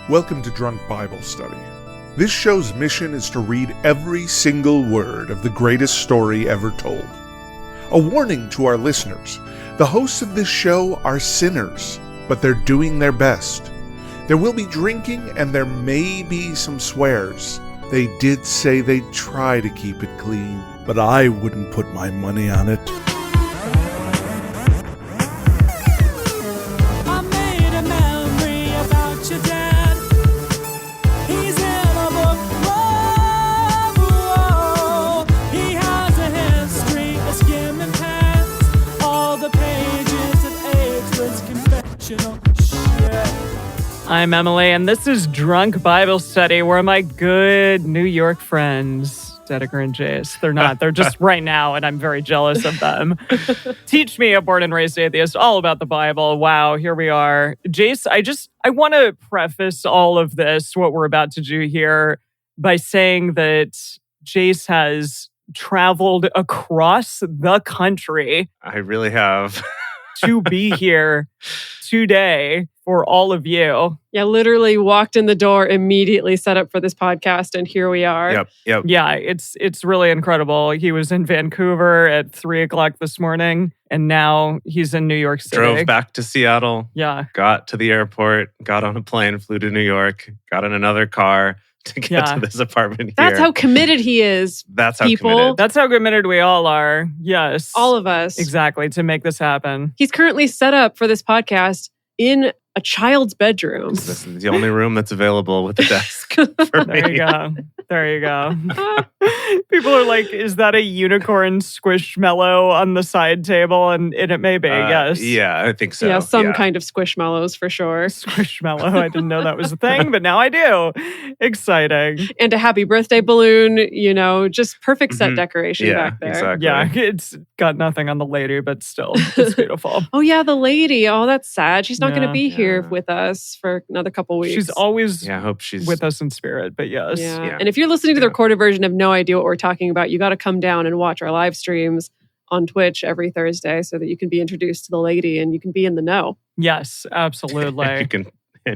Welcome to Drunk Bible Study. This show's mission is to read every single word of the greatest story ever told. A warning to our listeners, the hosts of this show are sinners, but they're doing their best. There will be drinking and there may be some swears. They did say they'd try to keep it clean, but I wouldn't put my money on it. I'm Emily, and this is Drunk Bible Study, where my good New York friends, Dedeker and Jace, they're not. They're just right now, and I'm very jealous of them. Teach me, a born and raised atheist, all about the Bible. Wow, here we are. Jace, I want to preface all of this, what we're about to do here, by saying that Jace has traveled across the country. I really have. To be here today for all of you. Yeah, literally walked in the door, immediately set up for this podcast, and here we are. Yep. Yeah, it's really incredible. He was in Vancouver at 3:00 this morning, and now he's in New York City. Drove back to Seattle. Yeah. Got to the airport, got on a plane, flew to New York, got in another car to get to this apartment here. That's how committed he is. That's how people. committed. That's how committed we all are. Yes. All of us. Exactly, to make this happen. He's currently set up for this podcast in a child's bedroom. This is the only room that's available with a desk for me. There you go. People are like, is that a unicorn squishmallow on the side table? And it may be, yes. Yeah, I think so. Yeah, some kind of squishmallows for sure. Squishmallow. I didn't know that was a thing, but now I do. Exciting. And a happy birthday balloon, just perfect set decoration back there. Exactly. Yeah, it's got nothing on the lady, but still, it's beautiful. Oh, yeah, the lady. Oh, that's sad. She's not going to be here with us for another couple weeks. She's always I hope she's with us in spirit, but yes. Yeah. And if you're listening to the recorded version, have no idea what we're talking about, you got to come down and watch our live streams on Twitch every Thursday so that you can be introduced to the lady and you can be in the know. Yes, absolutely.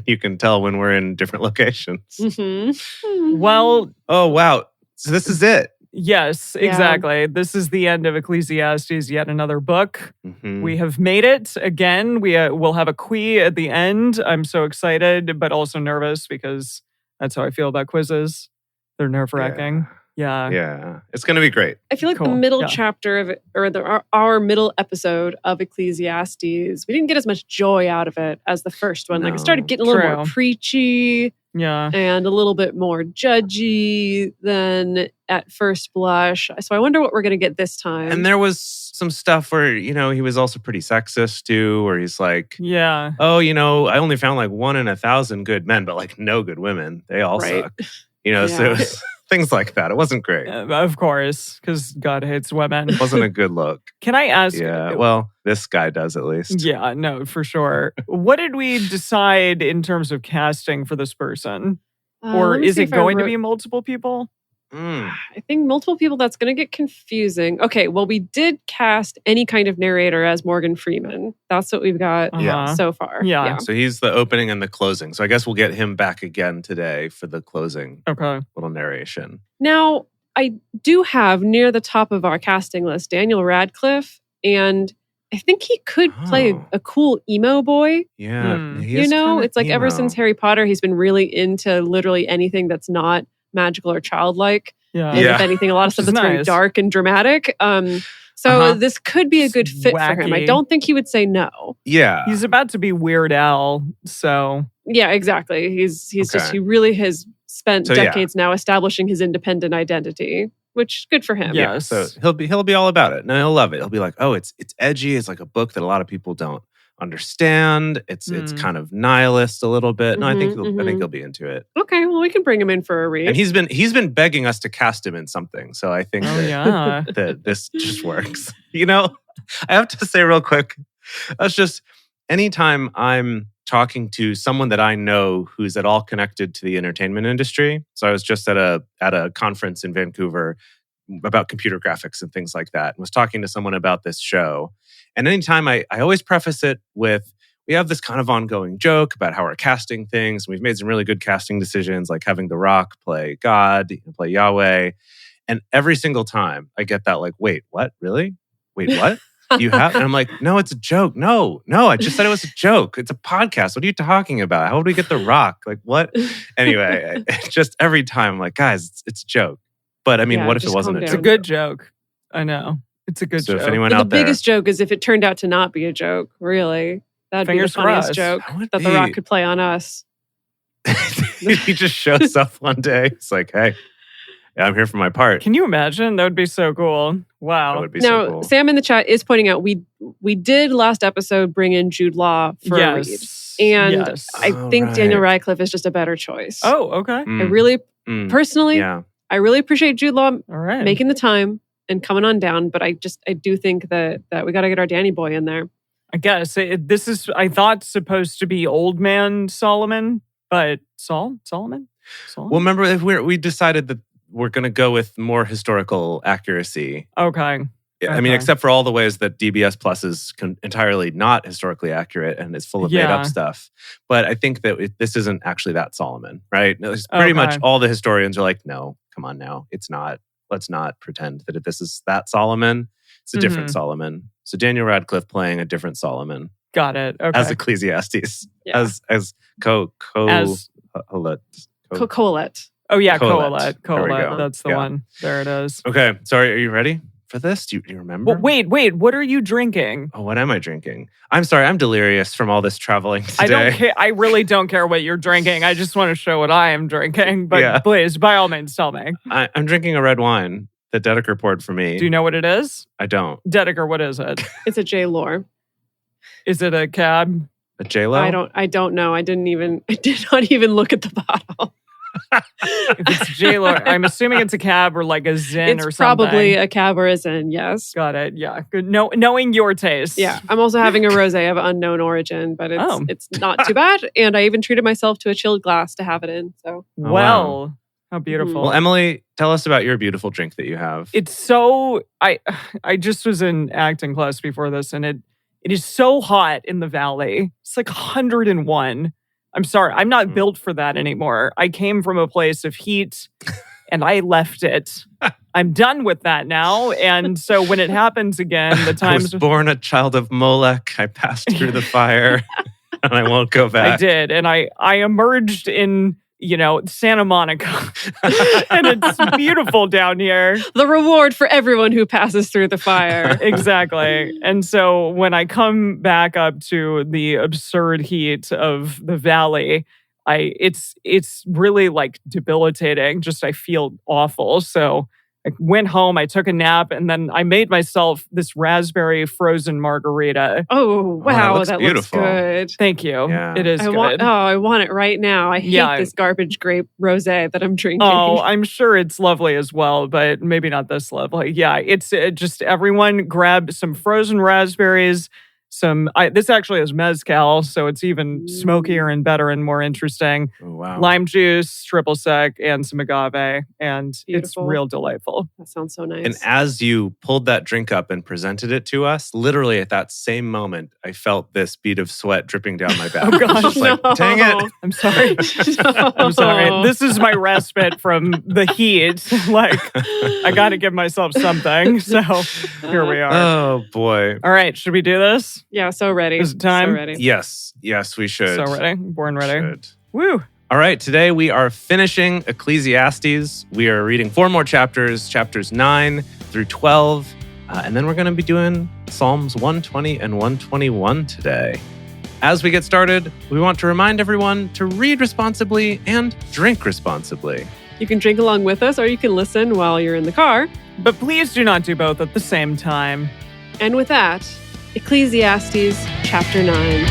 you can tell when we're in different locations. Mm-hmm. Well, oh wow. So this is it. Yes, exactly. This is the end of Ecclesiastes, yet another book. Mm-hmm. We have made it again. We'll have a quiz at the end. I'm so excited, but also nervous because that's how I feel about quizzes. They're nerve-wracking. Yeah. It's going to be great. I feel like the middle chapter of it, or our middle episode of Ecclesiastes, we didn't get as much joy out of it as the first one. Like it started getting a little more preachy. Yeah. And a little bit more judgy than at first blush. So I wonder what we're going to get this time. And there was some stuff where, he was also pretty sexist too, where he's like, I only found like 1 in 1,000 good men, but like no good women. They all suck. So it was things like that. It wasn't great. Of course, because God hates women. It wasn't a good look. Can I ask? Yeah, well, this guy does at least. Yeah, no, for sure. What did we decide in terms of casting for this person? Or is it going to be multiple people? I think multiple people, that's going to get confusing. Okay, well, we did cast any kind of narrator as Morgan Freeman. That's what we've got so far. Yeah. So he's the opening and the closing. So I guess we'll get him back again today for the closing little narration. Now, I do have near the top of our casting list Daniel Radcliffe, and I think he could play a cool emo boy. Yeah. It's like ever since Harry Potter, he's been really into literally anything that's not magical or childlike. Yeah. And if anything, a lot of stuff that's very dark and dramatic. So this could be a good fit for him. I don't think he would say no. Yeah. He's about to be Weird Al, so... Yeah, exactly. He's just, he really has spent decades now establishing his independent identity, which good for him. Yeah, so he'll be all about it. No, he'll love it. He'll be like, oh, it's edgy. It's like a book that a lot of people don't understand. It's kind of nihilist a little bit. No, I think he'll be into it. Okay, well, we can bring him in for a read. And he's been begging us to cast him in something. So I think that this just works. I have to say real quick, that's just anytime I'm talking to someone that I know who's at all connected to the entertainment industry. So I was just at a conference in Vancouver about computer graphics and things like that, and was talking to someone about this show. And anytime I always preface it with, we have this kind of ongoing joke about how we're casting things. We've made some really good casting decisions, like having The Rock play God, play Yahweh. And every single time I get that like, wait, what? Really? Wait, what? You have? And I'm like, no, it's a joke. No, I just said it was a joke. It's a podcast. What are you talking about? How would we get The Rock? Like, what? Anyway, just every time I'm like, guys, it's a joke. But I mean, what if it wasn't a joke? It's a good joke. I know. It's a good joke. If anyone out the biggest joke is if it turned out to not be a joke, really. That'd be the funniest joke that The Rock could play on us. He just shows up one day. It's like, hey, I'm here for my part. Can you imagine? That would be so cool. Wow. That would be now, so cool. Sam in the chat is pointing out we did last episode bring in Jude Law for a read. And I think Daniel Radcliffe is just a better choice. Oh, okay. I really, personally, I really appreciate Jude Law making the time and coming on down. But I do think that we got to get our Danny boy in there. I guess this is, I thought, supposed to be old man Solomon, but Solomon? Well, remember, if we decided that we're going to go with more historical accuracy. Okay. I mean, except for all the ways that DBS Plus is entirely not historically accurate and is full of made-up stuff. But I think that this isn't actually that Solomon, right? It's pretty much all the historians are like, no, come on now. It's not. Let's not pretend that if this is that Solomon. It's a different Solomon. So Daniel Radcliffe playing a different Solomon. Got it. Okay. As Ecclesiastes. Yeah. As Colette. Oh yeah, Colette. Colette. That's the one. There it is. Okay. Sorry, are you ready for this? Do you remember? Well, wait. What are you drinking? Oh, what am I drinking? I'm sorry. I'm delirious from all this traveling today. I don't care. I really don't care what you're drinking. I just want to show what I am drinking. But please, by all means, tell me. I'm drinking a red wine that Dedeker poured for me. Do you know what it is? I don't. Dedeker, what is it? It's a J-Lore. Is it a cab? A J-Lo? I don't know. I did not even look at the bottle. If it's J-Lore, I'm assuming it's a cab or like a Zin or something. It's probably a cab or a Zin, yes. Got it. Yeah. Good. Knowing your taste. Yeah. I'm also having a rosé of unknown origin, but it's not too bad. And I even treated myself to a chilled glass to have it in. So wow. How beautiful. Well, Emily, tell us about your beautiful drink that you have. It's so I just was in acting class before this, and it is so hot in the valley. It's like 101. I'm sorry, I'm not built for that anymore. I came from a place of heat and I left it. I'm done with that now. And so when it happens again, the times... I was born a child of Molech. I passed through the fire and I won't go back. I did. And I emerged in, Santa Monica. And it's beautiful down here. The reward for everyone who passes through the fire. Exactly. And so when I come back up to the absurd heat of the valley, it's really like debilitating. Just I feel awful. So I went home, I took a nap, and then I made myself this raspberry frozen margarita. Oh, wow. That looks good. Thank you. Yeah. It is good. I want it right now. I hate this garbage grape rosé that I'm drinking. Oh, I'm sure it's lovely as well, but maybe not this lovely. Yeah, it's just everyone grab some frozen raspberries. This actually is mezcal, so it's even smokier and better and more interesting. Oh, wow. Lime juice, triple sec, and some agave, and it's real delightful. That sounds so nice. And as you pulled that drink up and presented it to us, literally at that same moment, I felt this bead of sweat dripping down my back. Oh gosh, dang it! I'm sorry. I'm sorry. This is my respite from the heat. Like, I got to give myself something. So here we are. Oh boy! All right, should we do this? Yeah, so ready. Is it time? So ready. Yes, we should. So ready. Born ready. Should. Woo. All right, today we are finishing Ecclesiastes. We are reading 4 more chapters 9 through 12. And then we're going to be doing Psalms 120 and 121 today. As we get started, we want to remind everyone to read responsibly and drink responsibly. You can drink along with us, or you can listen while you're in the car. But please do not do both at the same time. And with that, Ecclesiastes chapter 9.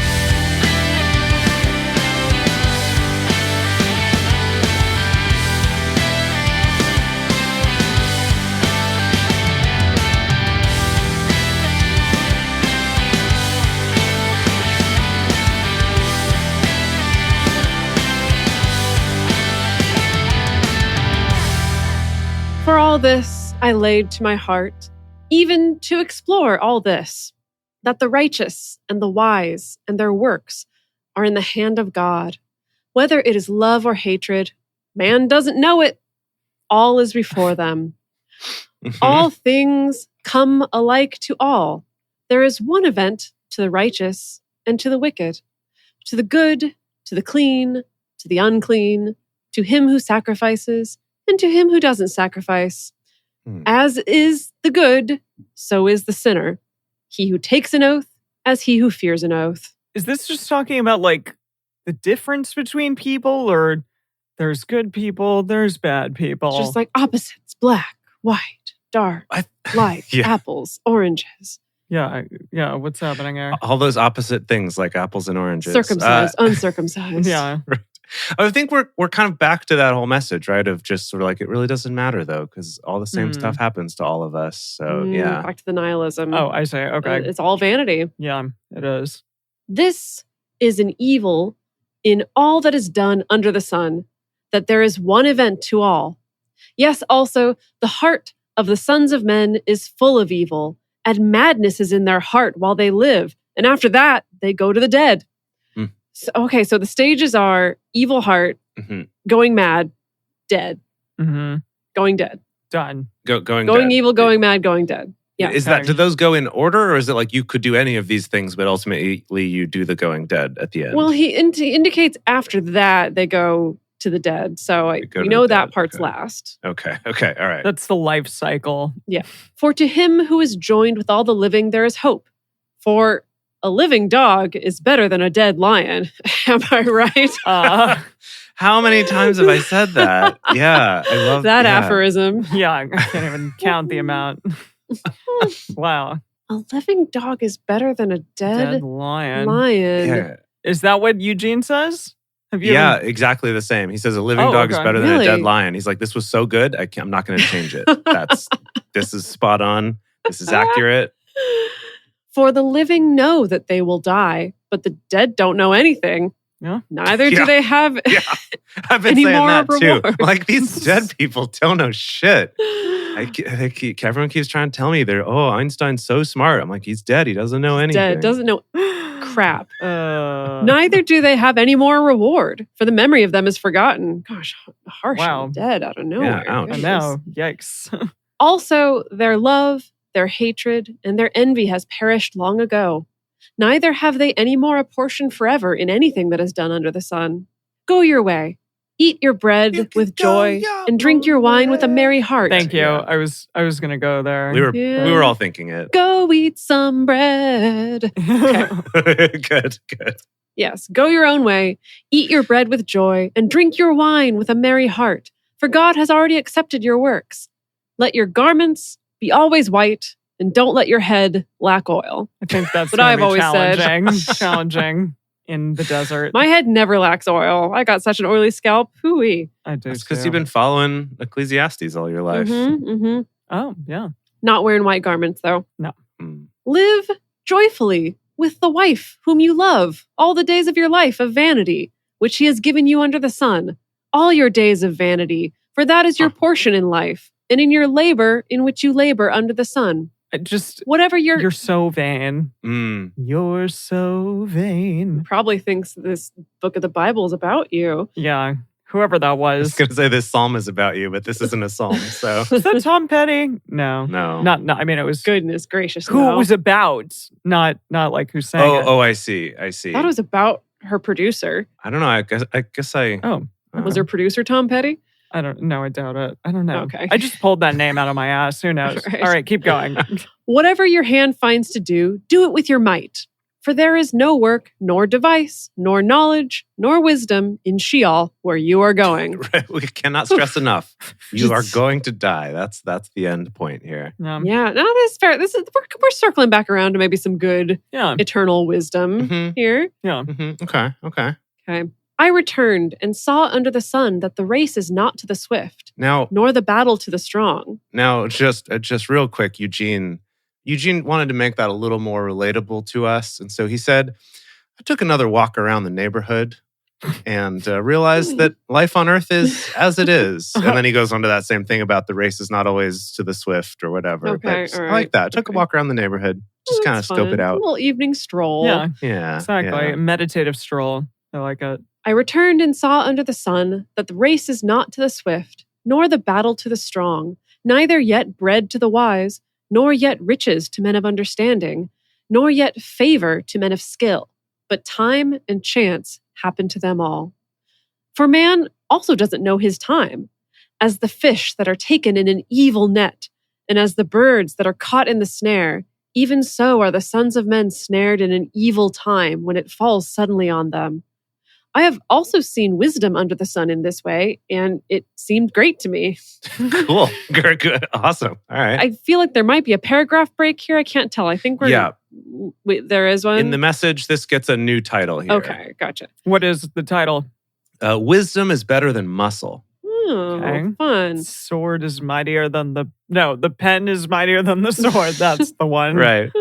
For all this I laid to my heart, even to explore all this. that the righteous and the wise and their works are in the hand of God. Whether it is love or hatred, man doesn't know it. All is before them. All things come alike to all. There is one event to the righteous and to the wicked, to the good, to the clean, to the unclean, to him who sacrifices, and to him who doesn't sacrifice. As is the good, so is the sinner. He who takes an oath, as he who fears an oath. Is this just talking about like the difference between people, or there's good people, there's bad people? It's just like opposites, black, white, dark, light, apples, oranges. Yeah, what's happening here? All those opposite things like apples and oranges. Circumcised, uncircumcised. Yeah. Right. I think we're kind of back to that whole message, right? Of just sort of like, it really doesn't matter though, because all the same stuff happens to all of us. So yeah. Back to the nihilism. Oh, I see. Okay. It's all vanity. Yeah, it is. This is an evil in all that is done under the sun, that there is one event to all. Yes, also, the heart of the sons of men is full of evil, and madness is in their heart while they live. And after that, they go to the dead. So the stages are evil heart, going mad, dead, going dead. Done. Going dead. Evil, going mad, going dead. Yeah. Do those go in order, or is it like you could do any of these things, but ultimately you do the going dead at the end? Well, he indicates after that they go to the dead. So we know that part's last. Okay. All right. That's the life cycle. Yeah. For to him who is joined with all the living, there is hope. For a living dog is better than a dead lion. Am I right? How many times have I said that? Yeah, I love that aphorism. Yeah, I can't even count the amount. Wow. A living dog is better than a dead lion. Yeah. Is that what Eugene says? Exactly the same. He says a living dog is better than a dead lion. He's like, this was so good, I'm not going to change it. This is spot on. This is accurate. For the living know that they will die, but the dead don't know anything. Yeah. Neither do they have I've been any saying more that reward. too. Like, these dead people don't know shit. Everyone keeps trying to tell me Einstein's so smart. I'm like, he's dead. He doesn't know anything. Dead, doesn't know crap. Neither do they have any more reward, for the memory of them is forgotten. Gosh, harsh on the dead out of nowhere. Yeah, ouch. I know. Yikes. Also, their love, their hatred, and their envy has perished long ago. Neither have they any more a portion forever in anything that is done under the sun. Go your way. Eat your bread with joy and drink your wine with a merry heart. Thank you. I was going to go there. We were all thinking it. Go eat some bread. Okay. Good. Yes, go your own way. Eat your bread with joy and drink your wine with a merry heart. For God has already accepted your works. Let your garments be always white, and don't let your head lack oil. I think that's what I've always said. Challenging in the desert. My head never lacks oil. I got such an oily scalp. Hooey. I do. It's because you've been following Ecclesiastes all your life. Oh, yeah. Not wearing white garments, though. No. Live joyfully with the wife whom you love all the days of your life of vanity, which he has given you under the sun. All your days of vanity, for that is your portion in life, and in your labor in which you labor under the sun. Whatever you're so vain. You're so vain. Probably thinks this book of the Bible is about you. Yeah. Whoever that was. I was going to say this psalm is about you, but this isn't a psalm. So is that Tom Petty? No. Not. I mean, it was. Goodness gracious. Who it was about? Not like who sang it. Oh, I see. I thought it was about her producer. I don't know. I guess I. Oh, was her producer Tom Petty? I don't know. I doubt it. I don't know. Okay. I just pulled that name out of my ass. Who knows? All right, keep going. Whatever your hand finds to do it with your might. For there is no work, nor device, nor knowledge, nor wisdom in Sheol where you are going. Right. We cannot stress enough. You are going to die. That's the end point here. Yeah. No, that's fair. We're circling back around to maybe some good eternal wisdom here. Yeah. Okay. I returned and saw under the sun that the race is not to the swift, nor the battle to the strong. Now, just real quick, Eugene wanted to make that a little more relatable to us. And so he said, I took another walk around the neighborhood. and realize that life on earth is as it is. And then he goes on to that same thing about the race is not always to the swift or whatever. Okay, But all right. I like that. Took a walk around the neighborhood. Just kind of scope it A out. little evening stroll. Yeah, exactly. Yeah. A meditative stroll. I like it. I returned and saw under the sun that the race is not to the swift, nor the battle to the strong, neither yet bread to the wise, nor yet riches to men of understanding, nor yet favor to men of skill, but time and chance happen to them all. For man also doesn't know his time, as the fish that are taken in an evil net, and as the birds that are caught in the snare, even so are the sons of men snared in an evil time when it falls suddenly on them. I have also seen wisdom under the sun in this way, and it seemed great to me. Cool. Good. Awesome. All right. I feel like there might be a paragraph break here. I can't tell. I think we're... Wait, there is one? In the message, this gets a new title here. Okay, gotcha. What is the title? Wisdom is better than muscle. Oh, Okay. fun. Sword is mightier than the... No, the pen is mightier than the sword. That's the one. Right.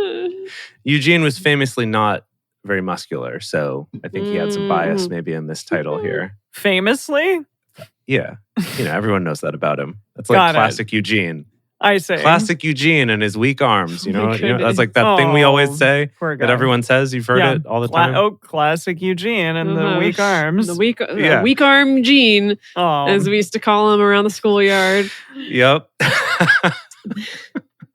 Eugene was famously not very muscular, so I think he had some bias maybe in this title here. Famously? Yeah. Everyone knows that about him. That's Got like it. classic Eugene. I say. Classic Eugene and his weak arms. Oh my goodness. That's like that thing we always say Poor guy. that everyone says. You've heard it all the time. Classic Eugene and the weak arms. The weak arm Gene, Oh. as we used to call him around the schoolyard. Yep.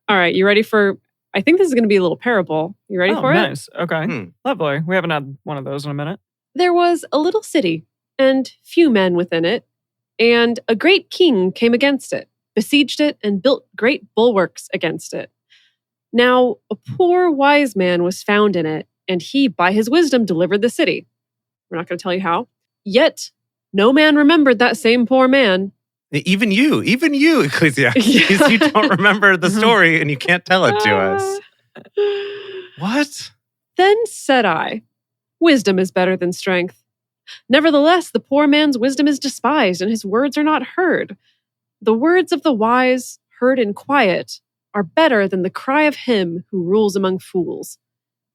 All right, you ready for... I think this is going to be a little parable. You ready for it? Nice. Okay. Lovely. We haven't had one of those in a minute. There was a little city, and few men within it, and a great king came against it, besieged it, and built great bulwarks against it. Now, a poor wise man was found in it, and he, by his wisdom, delivered the city. We're not going to tell you how. Yet, no man remembered that same poor man. Even you, Ecclesiastes, you don't remember the story and you can't tell it to us. What? Then said I, wisdom is better than strength. Nevertheless, the poor man's wisdom is despised, and his words are not heard. The words of the wise, heard in quiet, are better than the cry of him who rules among fools.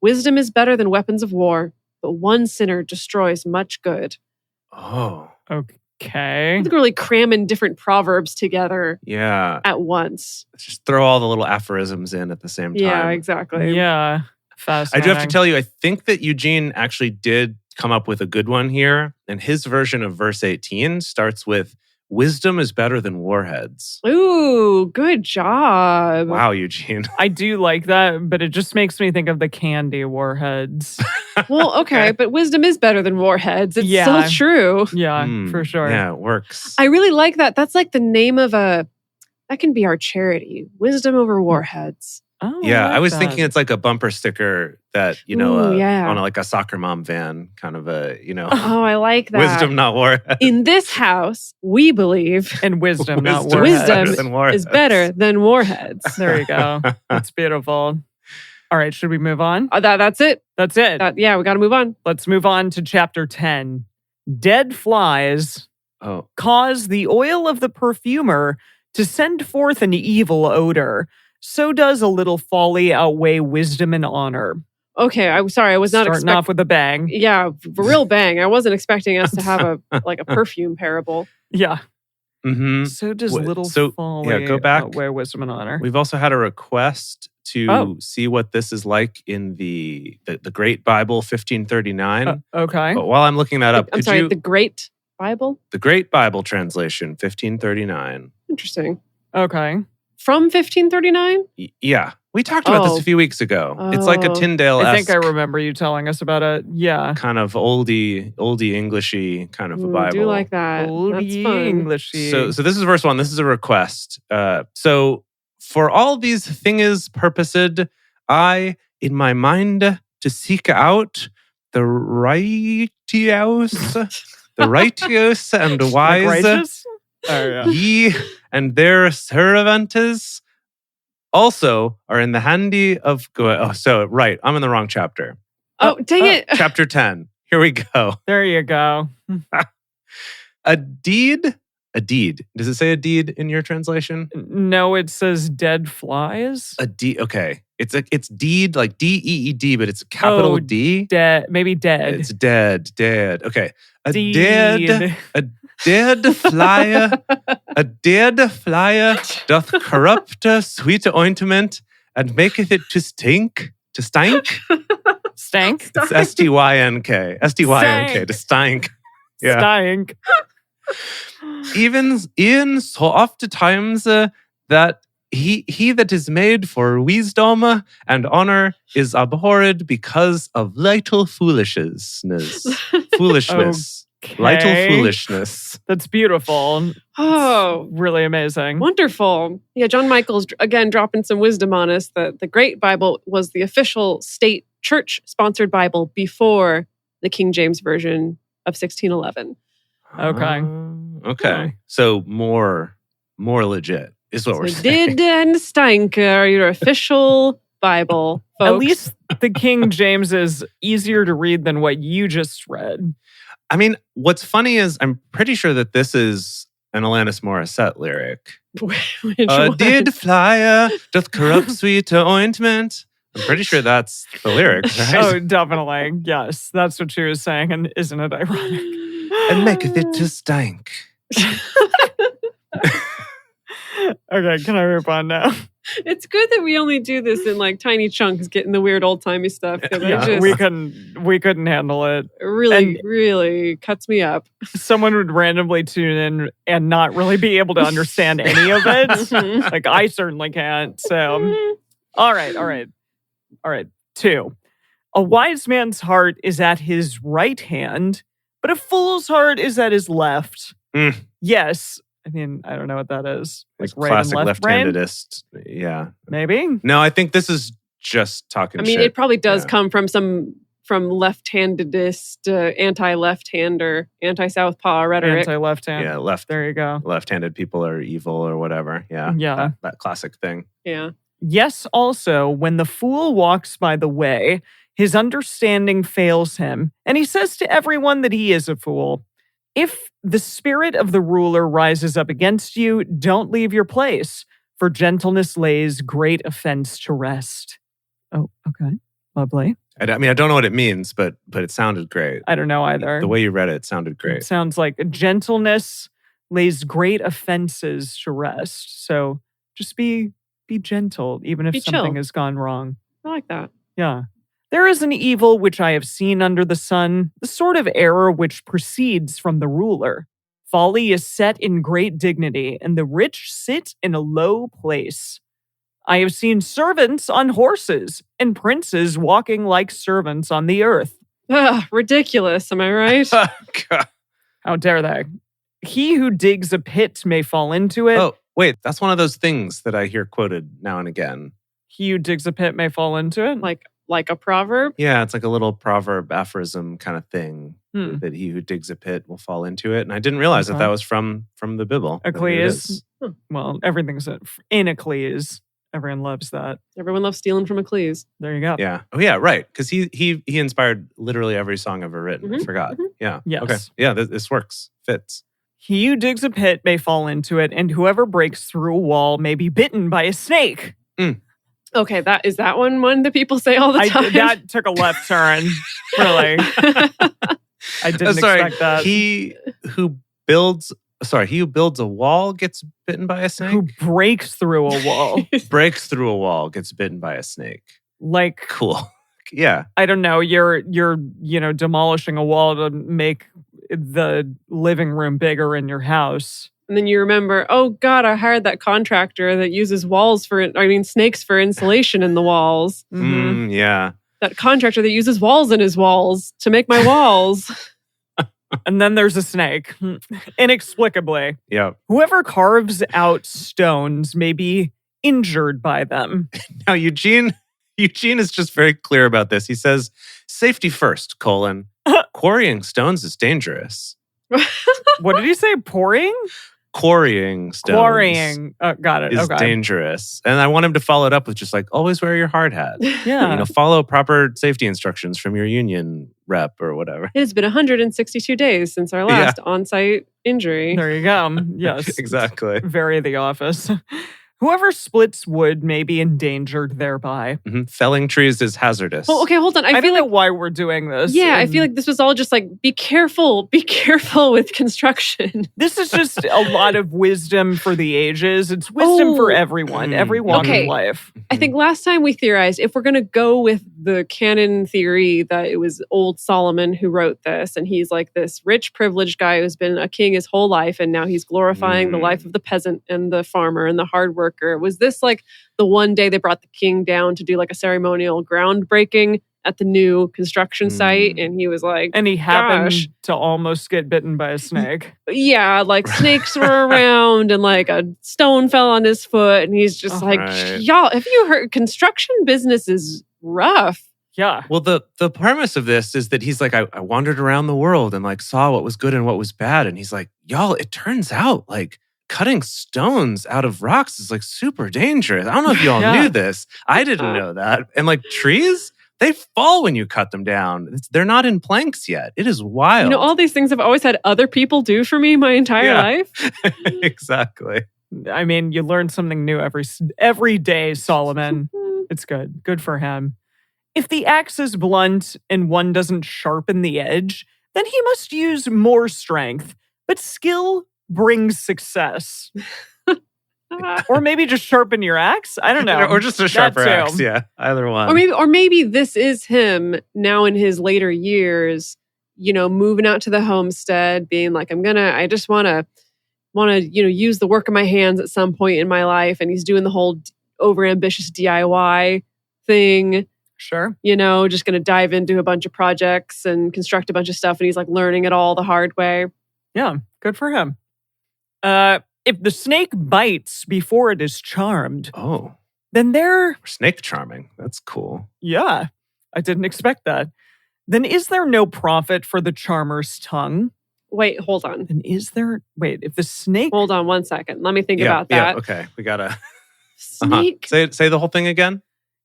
Wisdom is better than weapons of war, but one sinner destroys much good. Oh. Okay. I think we're really cramming different proverbs together Yeah. at once. Let's just throw all the little aphorisms in at the same time. Yeah, exactly. Yeah. I Fascinating. do have to tell you, I think that Eugene actually did come up with a good one here. And his version of verse 18 starts with, wisdom is better than warheads. Ooh, good job. Wow, Eugene. I do like that, but it just makes me think of the candy warheads. Well, okay, but wisdom is better than warheads. It's Yeah. so true. Yeah, Mm, for sure. Yeah, it works. I really like that. That's like the name of that can be our charity. Wisdom over warheads. Oh, Yeah, I like was that. thinking it's like a bumper sticker that, Ooh, yeah. on like a soccer mom van, kind of Oh, I like that. wisdom, not warheads. In this house, we believe And wisdom, not Wisdom warheads. Wisdom than warheads. is better than warheads. There you go. It's beautiful. All right, should we move on? That's it. That's it. Yeah, we got to move on. Let's move on to chapter 10. Dead flies Oh, cause the oil of the perfumer to send forth an evil odor. So does a little folly outweigh wisdom and honor. Okay, I'm sorry. I was not Starting expecting. off with a bang. Yeah, real bang. I wasn't expecting us to have a perfume parable. Yeah. mm-hmm. So does Wait, little so, folly yeah, go back. outweigh wisdom and honor. We've also had a request to see what this is like in the Great Bible 1539. Okay. But while I'm looking that up, I'm sorry, the Great Bible? the Great Bible Translation 1539. Interesting. Okay. From 1539? Yeah, we talked about this a few weeks ago. It's like a Oh. Tyndale. I think I remember you telling us about it. Yeah. kind of oldie Englishy kind of a Ooh, Bible. I do like that. That's Oldie fun. Englishy. So this is verse 1. This is a request. So for all these things purposed, I in my mind to seek out the righteous, and Like wise, righteous? Oh, yeah. ye and their servants also are in the handy of God. Oh, so right, I'm in the wrong chapter. Oh, dang it. Chapter 10. Here we go. There you go. A deed. Does it say a deed in your translation? No, it says dead flies. A deed. Okay. It's deed, like D-E-E-D, but it's a capital D. Maybe dead. It's dead. Okay. A Deed. dead flyer doth corrupt sweet ointment and maketh it to stink. To stink? Stank? It's S-T-Y-N-K. S-T-Y-N-K. To stink. Yeah. Stank. Even in so oft times that he that is made for wisdom and honor is abhorred because of little foolishness. Foolishness. Okay. Little foolishness. That's beautiful. Oh, Really amazing. wonderful. Yeah, John Michael's, again, dropping some wisdom on us that the Great Bible was the official state church-sponsored Bible before the King James Version of 1611. Okay. Okay. So more legit is what we're So saying. Did and Stank are your official Bible, folks. At least the King James is easier to read than what you just read. I mean, what's funny is I'm pretty sure that this is an Alanis Morissette lyric. Which one? Did flyer doth corrupt sweet ointment. I'm pretty sure that's the lyrics, right? Oh, definitely. Yes, that's what she was saying. And isn't it ironic? And maketh it to stink. Okay, can I move on now? It's good that we only do this in like tiny chunks, getting the weird old timey stuff. Because Yeah, it just we couldn't handle it. really cuts me up. Someone would randomly tune in and not really be able to understand any of it. Mhm. Like I certainly can't. So, all right. 2. A wise man's heart is at his right hand, but a fool's heart is at his left. Mm. Yes. I mean, I don't know what that is. Like right classic and left brain? left-handedist. Yeah. Maybe. No, I think this is just talking I mean, shit. it probably does Yeah. come from left-handedist, anti-left-hander, anti-southpaw rhetoric. Anti-left hand. Yeah, There you go. left-handed people are evil or whatever. Yeah. Yeah. That classic thing. Yeah. Yes, also, when the fool walks by the way, his understanding fails him, and he says to everyone that he is a fool. If the spirit of the ruler rises up against you, don't leave your place, for gentleness lays great offense to rest. Oh, okay. Lovely. I mean, I don't know what it means, but it sounded great. I don't know either. The way you read it sounded It great. sounds like gentleness lays great offenses to rest. So just be gentle, even if Be something chill. has gone wrong. I like that. Yeah. There is an evil which I have seen under the sun, the sort of error which proceeds from the ruler. Folly is set in great dignity, and the rich sit in a low place. I have seen servants on horses, and princes walking like servants on the earth. Ridiculous, am I right? God. How dare they? He who digs a pit may fall into it. Oh, wait. That's one of those things that I hear quoted now and again. He who digs a pit may fall into it. Like a proverb? Yeah, it's like a little proverb aphorism kind of thing. Hmm. That he who digs a pit will fall into it. And I didn't realize Okay. that was from the Bible. But here it Ecclesiastes. is. Well, everything's in Ecclesiastes. Everyone loves that. Everyone loves stealing from Ecclesiastes. There you go. Yeah. Oh, yeah, right. Because he inspired literally every song ever written. I Mhm, forgot. mhm. Yeah. Yes. Okay. Yeah, this works. Fits. He who digs a pit may fall into it, and whoever breaks through a wall may be bitten by a snake. Okay, is that one that people say all the time? That took a left turn. Really. I didn't expect that. He who builds a wall gets bitten by a snake. Who breaks through a wall. Breaks through a wall gets bitten by a snake. Like, Cool. Yeah. I don't know, you're demolishing a wall to make the living room bigger in your house. And then you remember, oh God, I hired that contractor that uses snakes for insulation in the walls. Mhm. Yeah. That contractor that uses walls in his walls to make my walls. And then there's a snake. Inexplicably. Yeah. Whoever carves out stones may be injured by them. Now Eugene is just very clear about this. He says, "Safety first, : quarrying stones is dangerous." What did you say? Pouring? Quarrying stones Quarrying. Got it. is Okay. dangerous. And I want him to follow it up with just like, always wear your hard hat. Yeah. Follow proper safety instructions from your union rep or whatever. It has been 162 days since our last on-site injury. There you go. Yes. Exactly. Very The Office. Whoever splits wood may be endangered thereby. Felling trees is hazardous. Well, okay, hold on. I feel like why we're doing this. Yeah, I feel like this was all just like, be careful with construction. This is just a lot of wisdom for the ages. It's wisdom for everyone, every walk of life. I think last time we theorized, if we're going to go with the canon theory that it was old Solomon who wrote this, and he's like this rich, privileged guy who's been a king his whole life, and now he's glorifying the life of the peasant and the farmer and the hard worker. Was this like the one day they brought the king down to do like a ceremonial groundbreaking at the new construction site, and he was like, and he happened to almost get bitten by a snake. Yeah, like snakes were around and like a stone fell on his foot, and he's just y'all, have you heard construction business is rough? Yeah. Well, the premise of this is that he's like, I wandered around the world and like saw what was good and what was bad, and he's like, y'all, it turns out like cutting stones out of rocks is like super dangerous. I don't know if y'all knew this. I didn't know that. And like trees, they fall when you cut them down. They're not in planks yet. It is wild. You know, all these things I've always had other people do for me my entire life. Exactly. I mean, you learn something new every day, Solomon. It's good. Good for him. If the axe is blunt and one doesn't sharpen the edge, then he must use more strength. But skill brings success. Or maybe just sharpen your axe. I don't know. Or just a sharper axe. Yeah, either one. Or maybe this is him now in his later years, you know, moving out to the homestead, being like, I just want to, use the work of my hands at some point in my life. And he's doing the whole overambitious DIY thing. Sure. You know, just going to dive into a bunch of projects and construct a bunch of stuff. And he's like learning it all the hard way. Yeah, good for him. If the snake bites before it is charmed, then they're... Snake charming. That's cool. Yeah, I didn't expect that. Then is there no profit for the charmer's tongue? Wait, hold on. And is there... Wait, if the snake... Hold on 1 second. Let me think about that. Yeah, okay. We gotta... Snake... Say the whole thing again.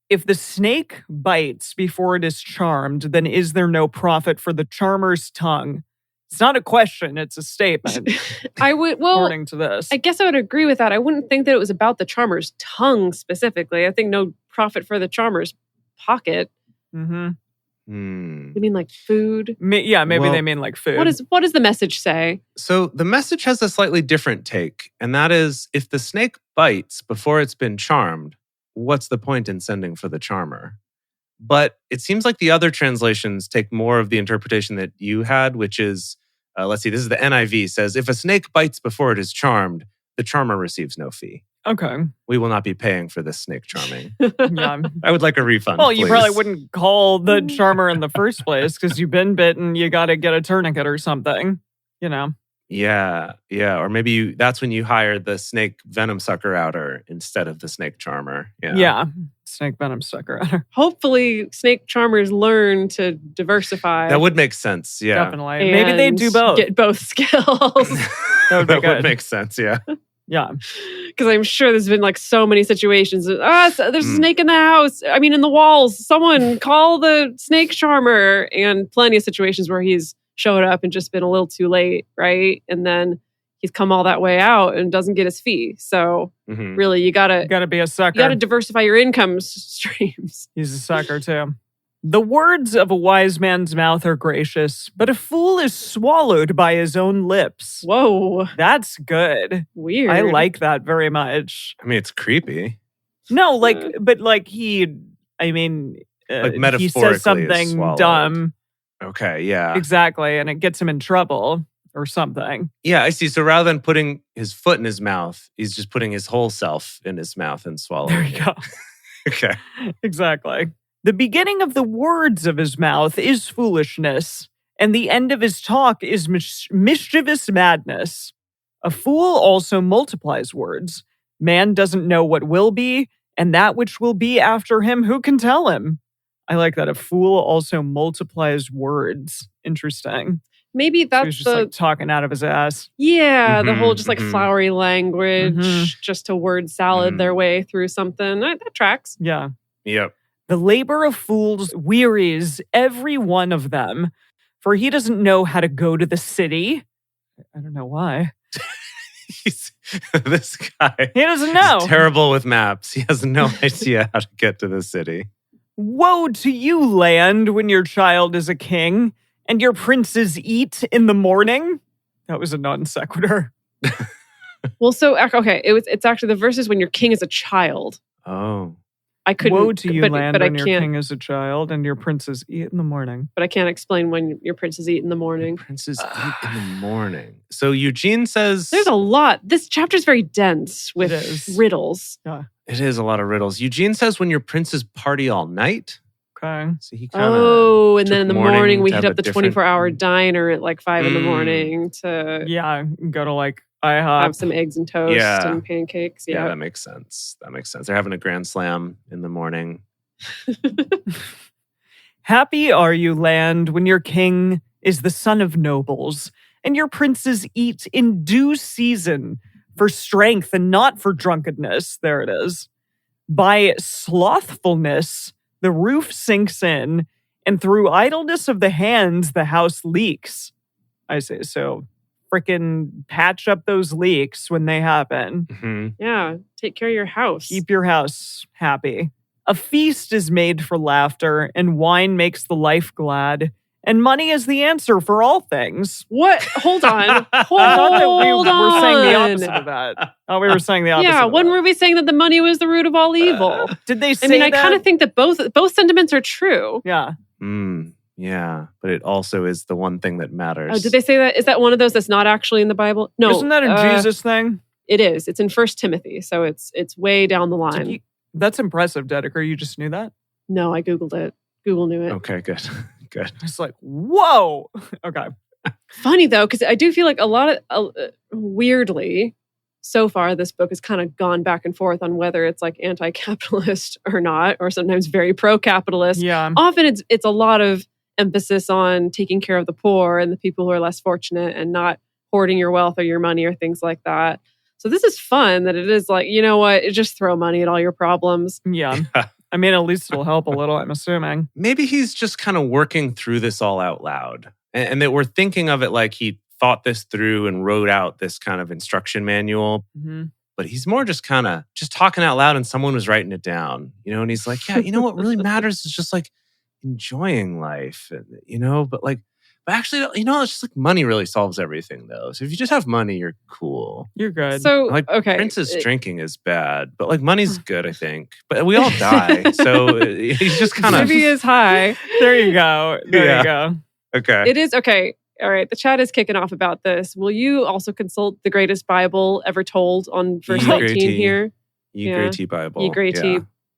If the snake bites before it is charmed, then is there no profit for the charmer's tongue? It's not a question, it's a statement. According to this. I guess I would agree with that. I wouldn't think that it was about the charmer's tongue specifically. I think no profit for the charmer's pocket. Mm-hmm. You mean like food? Maybe they mean like food. What does the message say? So the message has a slightly different take, and that is, if the snake bites before it's been charmed, what's the point in sending for the charmer? But it seems like the other translations take more of the interpretation that you had, which is, let's see, this is the NIV, says, if a snake bites before it is charmed, the charmer receives no fee. Okay. We will not be paying for this snake charming. Yeah. I would like a refund, Well, please. You probably wouldn't call the charmer in the first place because you've been bitten, you got to get a tourniquet or something, you know. Yeah. Or maybe that's when you hire the snake venom sucker outer instead of the snake charmer. Yeah. Snake venom sucker outer. Hopefully, snake charmers learn to diversify. That would make sense. Yeah. Definitely. Maybe they do both. Get both skills. That would make sense. Yeah. Yeah. Because I'm sure there's been like so many situations. There's a snake in the house. I mean, in the walls. Someone call the snake charmer. And plenty of situations where he's showed up and just been a little too late, right? And then he's come all that way out and doesn't get his fee. So really, you gotta be a sucker. You gotta diversify your income streams. He's a sucker too. The words of a wise man's mouth are gracious, but a fool is swallowed by his own lips. Whoa. That's good. Weird. I like that very much. I mean, it's creepy. No, but he metaphorically he says something dumb. Okay, yeah. Exactly, and it gets him in trouble or something. Yeah, I see. So rather than putting his foot in his mouth, he's just putting his whole self in his mouth and swallowing There you go. Okay. Exactly. The beginning of the words of his mouth is foolishness, and the end of his talk is mischievous madness. A fool also multiplies words. Man doesn't know what will be, and that which will be after him, who can tell him? I like that. A fool also multiplies words. Interesting. Maybe that's he's just talking out of his ass. Yeah, the whole just flowery language, just to word salad their way through something. That tracks. Yeah. Yep. The labor of fools wearies every one of them, for he doesn't know how to go to the city. I don't know why. This guy. He doesn't know. He's terrible with maps. He has no idea how to get to the city. Woe to you, land, when your child is a king and your princes eat in the morning. That was a non sequitur. Well, so, okay, it's actually the verses when your king is a child. Oh. I couldn't. Woe to you, land, when your can't, king is a child and your princes eat in the morning. But I can't explain when your princes eat in the morning. Princes eat in the morning. So Eugene says... There's a lot. This chapter is very dense with riddles. Yeah. It is a lot of riddles. Eugene says when your princes party all night. Okay. So he kind of... Oh, and then in the morning we hit have up the 24-hour diner at like 5 in the morning to... Yeah, go to like IHOP. Have some eggs and toast and pancakes. Yeah, that makes sense. They're having a grand slam in the morning. Happy are you, land, when your king is the son of nobles, and your princes eat in due season for strength and not for drunkenness. There it is. By slothfulness, the roof sinks in, and through idleness of the hands, the house leaks. I say so. Frickin' patch up those leaks when they happen. Mm-hmm. Yeah, take care of your house. Keep your house happy. A feast is made for laughter, and wine makes the life glad, and money is the answer for all things. What? Hold on. I thought that we were saying the opposite of that. Oh, we were saying the opposite. Yeah, when were we saying that the money was the root of all evil? Did they say I mean, that? I kind of think that both sentiments are true. Yeah. Yeah, but it also is the one thing that matters. Oh, did they say that? Is that one of those that's not actually in the Bible? No. Isn't that a Jesus thing? It is. It's in 1 Timothy, so it's way down the line. That's impressive, Dedeker. You just knew that? No, I Googled it. Google knew it. Okay, good. Good. It's like, whoa. Okay. Funny, though, because I do feel like a lot of, weirdly, so far, this book has kind of gone back and forth on whether it's like anti-capitalist or not, or sometimes very pro-capitalist. Yeah. Often it's a lot of emphasis on taking care of the poor and the people who are less fortunate and not hoarding your wealth or your money or things like that. So this is fun that it is like, you know what, just throw money at all your problems. Yeah. I mean, at least it'll help a little, I'm assuming. Maybe he's just kind of working through this all out loud. And that we're thinking of it like he thought this through and wrote out this kind of instruction manual. Mm-hmm. But he's more just kind of just talking out loud and someone was writing it down, and he's like, yeah, what really matters is just like enjoying life, but actually, it's just like money really solves everything though. So if you just have money, you're cool. You're good. So, okay. Prince's drinking is bad, but like money's good, I think. But we all die. So he's just kind of... Maybe is high. There you go. There you go. Okay. It is, okay. All right. The chat is kicking off about this. Will you also consult the greatest Bible ever told on verse 19 here? Ye Great Bible. Ye Great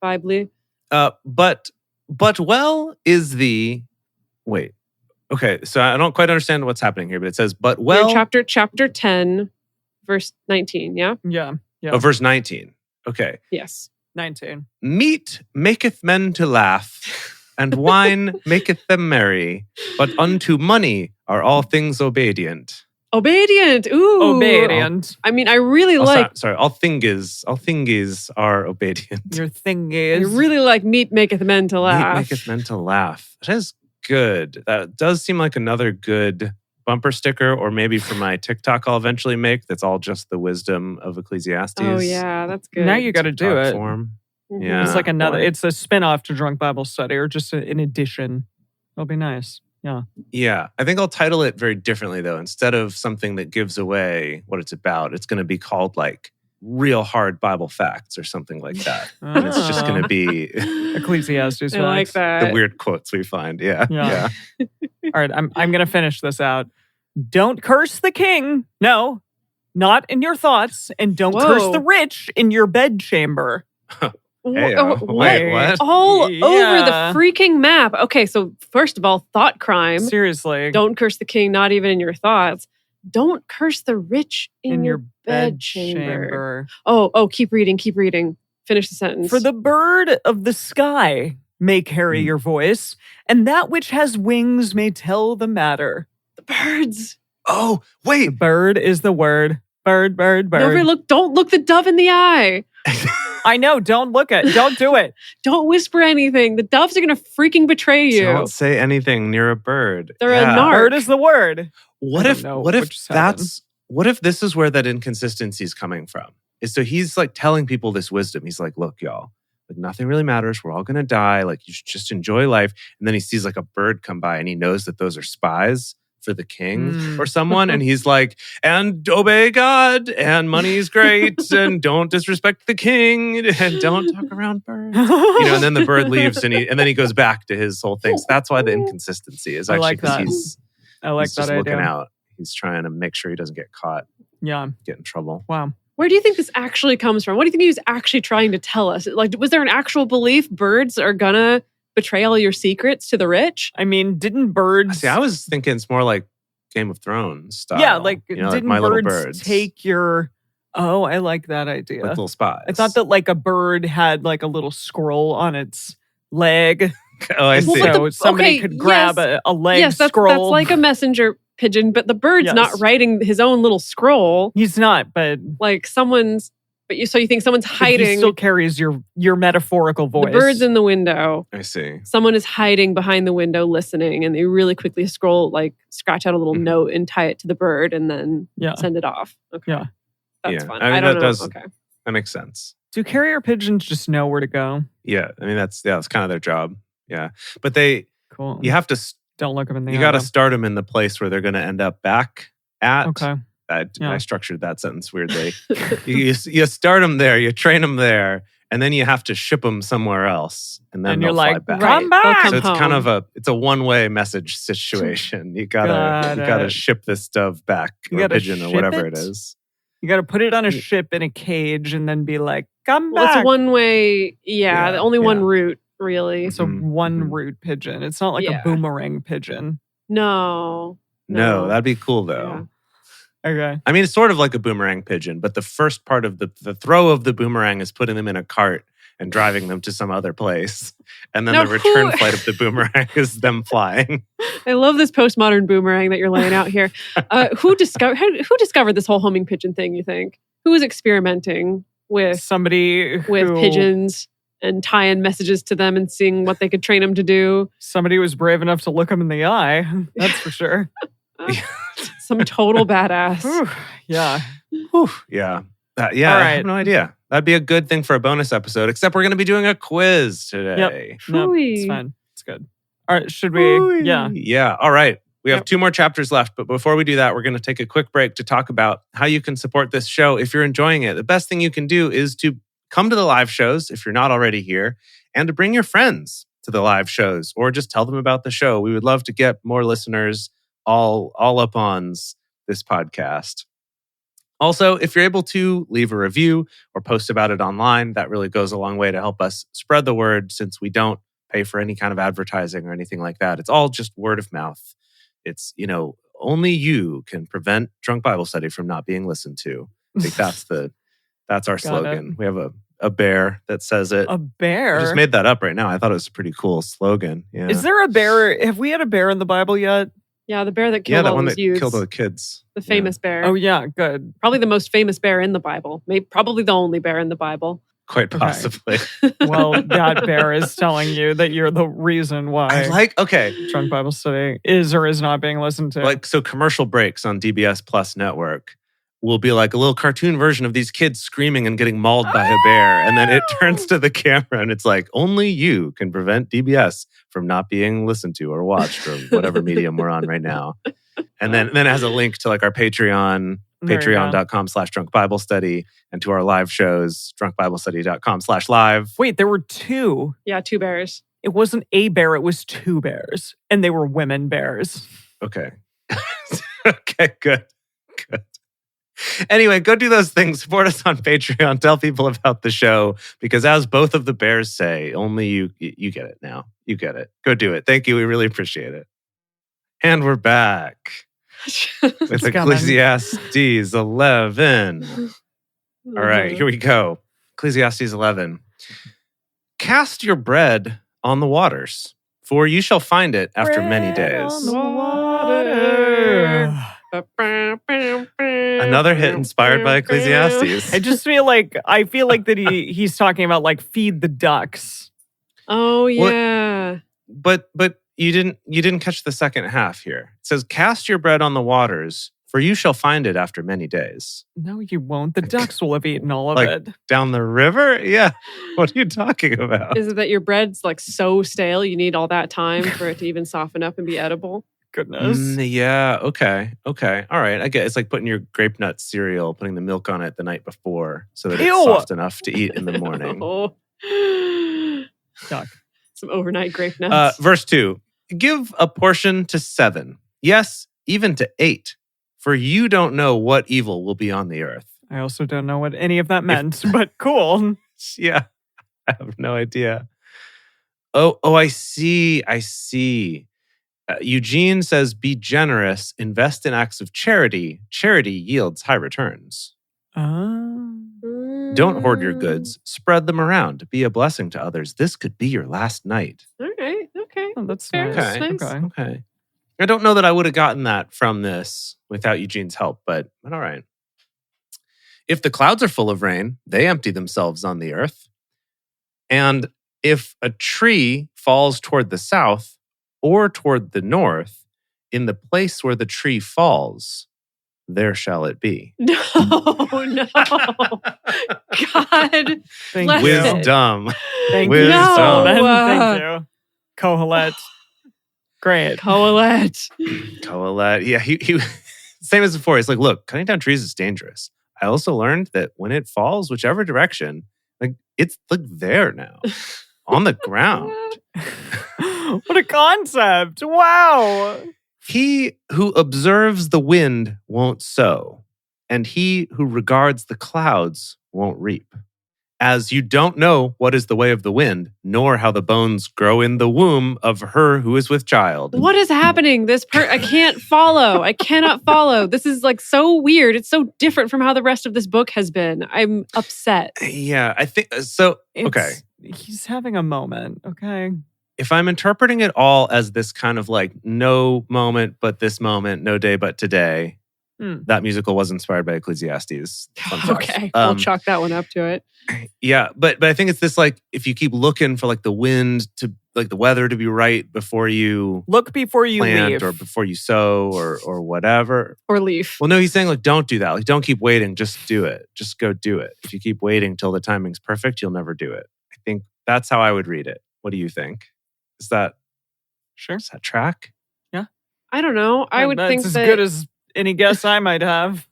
Bible. But well is the... Wait. Okay, so I don't quite understand what's happening here, but it says, but well... Chapter 10, verse 19, yeah? Yeah. Oh, verse 19. Okay. Yes. 19. Meat maketh men to laugh, and wine maketh them merry, but unto money are all things obedient. Obedient. Ooh. Obedient. I mean, I really like... Sorry, all thingies are obedient. Your thing is... I really like meat maketh men to laugh. Meat maketh men to laugh. That is good. That does seem like another good bumper sticker, or maybe for my TikTok I'll eventually make. That's all just the wisdom of Ecclesiastes. Oh yeah, that's good. Now you got to do it. Form. Mm-hmm. Yeah, it's like another. It's a spin-off to Drunk Bible Study, or just an addition. It'll be nice. Yeah. Yeah, I think I'll title it very differently though. Instead of something that gives away what it's about, it's going to be called like Real Hard Bible Facts or something like that. And it's just going to be Ecclesiastes. I like that. The weird quotes we find. Yeah. All right, I'm going to finish this out. Don't curse the king. No, not in your thoughts. And don't curse the rich in your bedchamber. Wait, what? All over the freaking map. Okay, so first of all, thought crime. Seriously. Don't curse the king, not even in your thoughts. Don't curse the rich in your bedchamber. Oh, keep reading. Finish the sentence. For the bird of the sky may carry your voice, and that which has wings may tell the matter. The birds. Oh, wait. The bird is the word. Bird. Don't look the dove in the eye. I know. Don't do it. Don't whisper anything. The doves are going to freaking betray you. Don't say anything near a bird. They're a narc. Bird is the word. What if that's what if this is where that inconsistency is coming from? So he's like telling people this wisdom. He's like, look, y'all, like nothing really matters. We're all going to die. Like you should just enjoy life. And then he sees like a bird come by and he knows that those are spies for the king or someone. And he's like, and obey God and money's great and don't disrespect the king and don't talk around birds. And then the bird leaves and then he goes back to his whole thing. So that's why the inconsistency is actually because I like he's that just idea. looking out. He's trying to make sure he doesn't get caught. Yeah. Get in trouble. Wow. Where do you think this actually comes from? What do you think he was actually trying to tell us? Like, was there an actual belief birds are gonna betray all your secrets to the rich? I mean, didn't birds... See, I was thinking it's more like Game of Thrones style. Yeah, like, didn't like My birds Little Birds take your... Oh, I like that idea. like little spies. I thought that like a bird had like a little scroll on its leg. Oh, I see. So somebody could grab a leg scroll. That's like a messenger pigeon, but the bird's not writing his own little scroll. He's not, but like someone's. But you think someone's hiding? He still carries your metaphorical voice. The bird's in the window. I see. Someone is hiding behind the window, listening, and they really quickly scratch out a little note and tie it to the bird, and then send it off. Okay, that's fun. I mean, don't know. Okay, that makes sense. Do carrier pigeons just know where to go? Yeah, I mean that's kind of their job. Yeah, but you have to. Don't look them in the eye. You got to start them in the place where they're going to end up back at. Okay. I structured that sentence weirdly. you start them there, you train them there, and then you have to ship them somewhere else, and then they'll fly back. Come back. So it's kind of a one-way message situation. You gotta ship this dove back, or a pigeon, or whatever it is. You got to put it on a ship in a cage, and then be like, "Come back." Well, it's one way. Yeah, only one route. Really? It's a one route pigeon. It's not like a boomerang pigeon. No, that'd be cool though. Yeah. Okay. I mean, it's sort of like a boomerang pigeon, but the first part of the throw of the boomerang is putting them in a cart and driving them to some other place. And then the return flight of the boomerang is them flying. I love this postmodern boomerang that you're laying out here. Who discovered this whole homing pigeon thing, you think? Who was experimenting with somebody with pigeons? And tie in messages to them and seeing what they could train them to do. Somebody was brave enough to look them in the eye. That's for sure. Some total badass. Yeah. Yeah. All right. I have no idea. That'd be a good thing for a bonus episode, except we're going to be doing a quiz today. Yep. It's fine. It's good. All right. Should we? Yeah. Yeah. All right. We have 2 more chapters left, but before we do that, we're going to take a quick break to talk about how you can support this show if you're enjoying it. The best thing you can do is to come to the live shows if you're not already here, and to bring your friends to the live shows, or just tell them about the show. We would love to get more listeners all up on this podcast. Also, if you're able to leave a review or post about it online, that really goes a long way to help us spread the word, since we don't pay for any kind of advertising or anything like that. It's all just word of mouth. It's, only you can prevent Drunk Bible Study from not being listened to. I think that's our slogan. We have a bear that says it. A bear? I just made that up right now. I thought it was a pretty cool slogan. Yeah. Is there a bear? Have we had a bear in the Bible yet? Yeah, the bear that killed all those youths. Killed all the kids. The famous bear. Oh, yeah, good. Probably the most famous bear in the Bible. Probably the only bear in the Bible. Quite possibly. Well, that bear is telling you that you're the reason why Drunk Bible Study is or is not being listened to. So commercial breaks on DBS Plus Network will be like a little cartoon version of these kids screaming and getting mauled by a bear. And then it turns to the camera and it's like, only you can prevent DBS from not being listened to or watched or whatever medium we're on right now. And then it has a link to like our Patreon, patreon.com/Drunk Bible Study, and to our live shows, drunkbiblestudy.com/live. Wait, there were 2. Yeah, 2 bears. It wasn't a bear, it was 2 bears. And they were women bears. Okay. Okay, good. Anyway, go do those things. Support us on Patreon. Tell people about the show, because as both of the bears say, only you get it now. You get it. Go do it. Thank you. We really appreciate it. And we're back with Ecclesiastes 11. All right, here we go. Ecclesiastes 11. Cast your bread on the waters, for you shall find it after many days. On the water. Another hit inspired by Ecclesiastes. I feel like that he's talking about like feed the ducks. Oh yeah. But you didn't catch the second half here. It says, cast your bread on the waters, for you shall find it after many days. No, you won't. The ducks will have eaten all of Like, it. Down the river? Yeah. What are you talking about? Is it that your bread's like so stale you need all that time for it to even soften up and be edible? Goodness. Yeah. Okay. All right. I get it's like putting your grape nut cereal, putting the milk on it the night before so that Ew. it's soft enough to eat in the morning. Yuck. Some overnight grape nuts. Verse 2. Give a portion to 7. Yes, even to 8. For you don't know what evil will be on the earth. I also don't know what any of that meant, but cool. Yeah. I have no idea. Oh, I see. Eugene says, be generous, invest in acts of charity. Charity yields high returns. Don't hoard your goods. Spread them around. Be a blessing to others. This could be your last night. Okay. Oh, that's Fair. nice. Nice. Okay. I don't know that I would have gotten that from this without Eugene's help, but all right. If the clouds are full of rain, they empty themselves on the earth. And if a tree falls toward the south or toward the north, in the place where the tree falls, there shall it be. No. God. Thank bless you. it. Wisdom. Thank Wisdom. you. No. Thank you. Colette. Great. Colette. Yeah, he same as before. He's like, look, cutting down trees is dangerous. I also learned that when it falls, whichever direction, like it's like there now, on the ground. What a concept. Wow. He who observes the wind won't sow, and he who regards the clouds won't reap. As you don't know what is the way of the wind, nor how the bones grow in the womb of her who is with child. What is happening? I can't follow. I cannot follow. This is like so weird. It's so different from how the rest of this book has been. I'm upset. Yeah, I think so. Okay. He's having a moment, okay? If I'm interpreting it all as this kind of like no moment but this moment, no day but today, that musical was inspired by Ecclesiastes. Okay, we'll chalk that one up to it. Yeah, but I think it's this like if you keep looking for like the wind to like the weather to be right before you look before you plant leave or before you sow or whatever or leave. Well, no, he's saying like don't do that. Like don't keep waiting. Just do it. Just go do it. If you keep waiting till the timing's perfect, you'll never do it. I think that's how I would read it. What do you think? Is that sure? Does that track? Yeah. I don't know. I would think that's that as good as any guess I might have.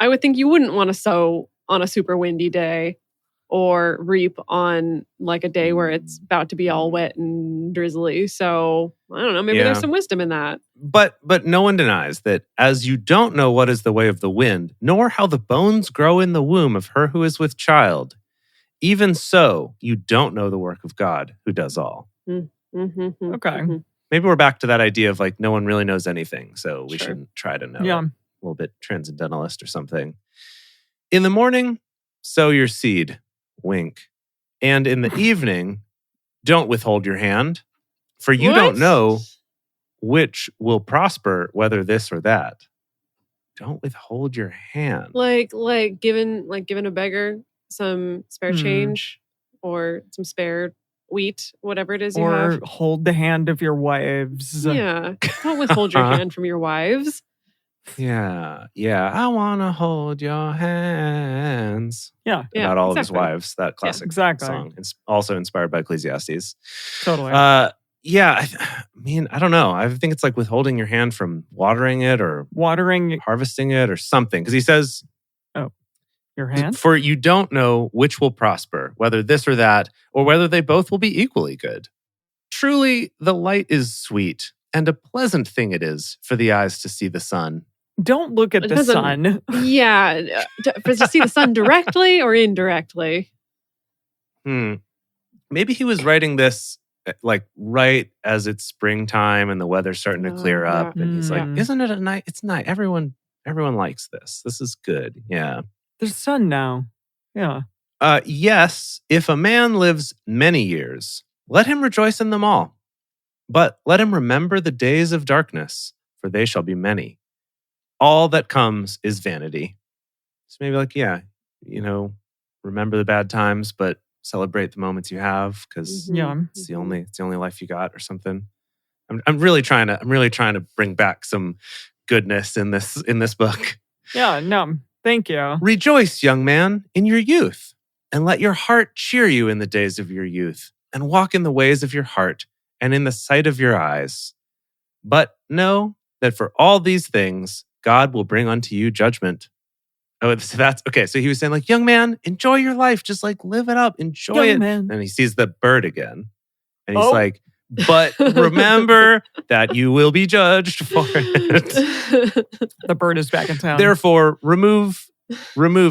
I would think you wouldn't want to sow on a super windy day or reap on like a day where it's about to be all wet and drizzly. So I don't know. Maybe there's some wisdom in that. But no one denies that as you don't know what is the way of the wind, nor how the bones grow in the womb of her who is with child, even so you don't know the work of God who does all. Mm-hmm. Okay. Maybe we're back to that idea of like no one really knows anything, so we shouldn't try to know. Yeah. A little bit transcendentalist or something. In the morning, sow your seed, wink. And in the evening, don't withhold your hand, for you don't know which will prosper, whether this or that. Don't withhold your hand. Like giving a beggar some spare change or some spare wheat, whatever it is you have. Or hold the hand of your wives. Yeah. Don't withhold your hand from your wives. Yeah. I want to hold your hands. Yeah. About all of his wives, that classic song. It's also inspired by Ecclesiastes. Totally. I mean, I don't know. I think it's like withholding your hand from watering it or harvesting it or something. Because he says, your hand? For you don't know which will prosper, whether this or that, or whether they both will be equally good. Truly, the light is sweet, and a pleasant thing it is for the eyes to see the sun. Don't look at the sun. Yeah. To see the sun directly or indirectly? Maybe he was writing this like right as it's springtime and the weather's starting to clear up. And he's like, isn't it a night? It's night. Everyone likes this. This is good. Yeah. There's sun now. Yeah. Yes, if a man lives many years, let him rejoice in them all. But let him remember the days of darkness, for they shall be many. All that comes is vanity. So maybe like, remember the bad times, but celebrate the moments you have, because it's the only life you got, or something. I'm really trying to bring back some goodness in this book. Yeah, no, thank you. Rejoice, young man, in your youth, and let your heart cheer you in the days of your youth, and walk in the ways of your heart, and in the sight of your eyes. But know that for all these things, God will bring unto you judgment. Oh, so that's okay. So he was saying, like, young man, enjoy your life. Just like live it up, enjoy Young it. man. And he sees the bird again. And he's Oh. like, but remember that you will be judged for it. The bird is back in town. Therefore, remove